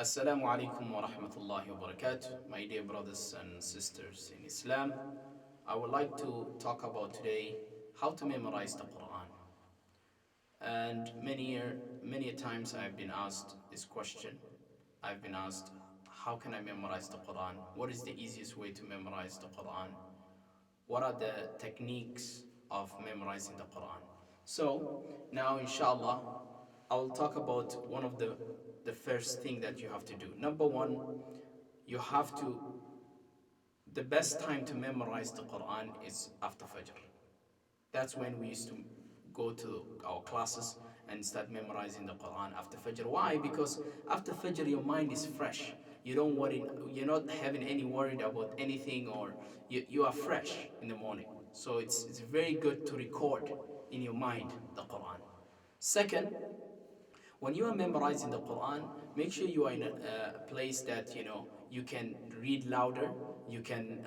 Assalamu alaikum wa rahmatullahi wa barakatuh. My dear brothers and sisters in Islam, I would like to talk about today how to memorize the Quran. And many times I've been asked this question. I've been asked, how can I memorize the Quran? What is the easiest way to memorize the Quran? What are the techniques of memorizing the Quran? So now inshallah I will talk about one of the first thing that you have to do. Number one, you have to the best time to memorize the Quran is after Fajr. That's when we used to go to our classes and start memorizing the Quran after Fajr. Why? Because after Fajr your mind is fresh. You don't worry, you're not having any worried about anything, or you are fresh in the morning. So it's very good to record in your mind the Quran. Second, when you are memorizing the Quran, make sure you are in a place that you can read louder. You can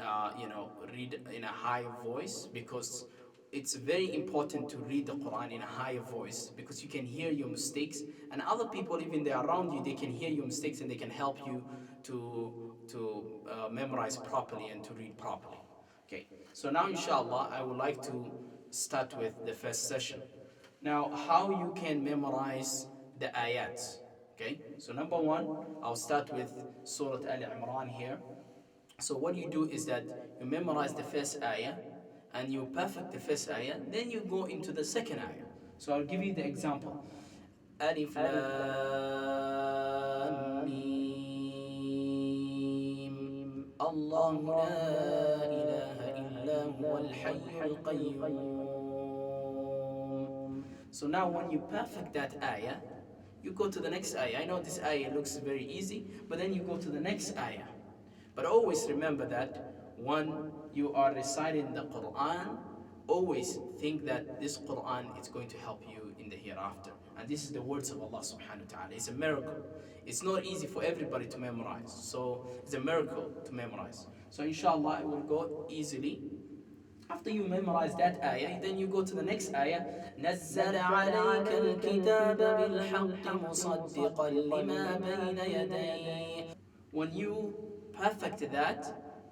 read in a high voice, because it's very important to read the Quran in a higher voice, because you can hear your mistakes, and other people, even they are around you, they can hear your mistakes and they can help you to memorize properly and to read properly. Okay, so now inshallah I would like to start with the first session. Now, how you can memorize the ayats. Okay, so number one, I'll start with Surah Al Imran here. So what you do is that you memorize the first ayah and you perfect the first ayah, then you go into the second ayah. So I'll give you the example. Alif Lam Mim. Allahu la ilaha illa huwa al-hayyul qayyum. So now when you perfect that ayah, you go to the next ayah. I know this ayah looks very easy, but then you go to the next ayah. But always remember that when you are reciting the Quran, always think that this Quran is going to help you in the hereafter. And this is the words of Allah subhanahu wa ta'ala. It's a miracle. It's not easy for everybody to memorize. So it's a miracle to memorize. So inshallah it will go easily. After you memorize that ayah, then you go to the next ayah. نزل عليك الكتاب بالحق مصدقا لما بين يديه. When you perfect that,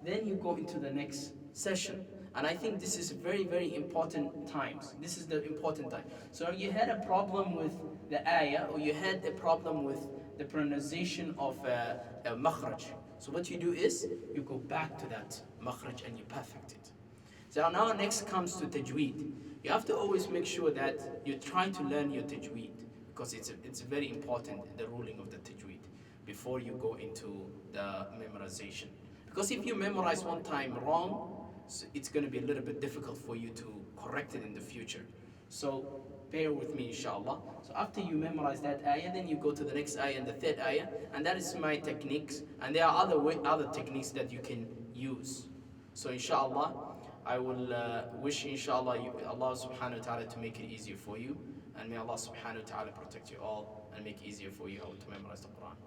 then you go into the next session. And I think this is very important times. This is the important time. So you had a problem with the ayah, or you had a problem with the pronunciation of a makhraj. So what you do is, you go back to that makhraj and you perfect it. So now next comes to tajweed. You have to always make sure that you try to learn your tajweed, because it's very important, the ruling of the tajweed, before you go into the memorization. Because if you memorize one time wrong, it's going to be a little bit difficult for you to correct it in the future. So bear with me inshallah. So after you memorize that ayah, then you go to the next ayah and the third ayah, and that is my techniques. And there are other techniques that you can use. So inshallah, I will wish inshallah Allah subhanahu wa ta'ala to make it easier for you, and may Allah subhanahu wa ta'ala protect you all and make it easier for you how to memorize the Quran.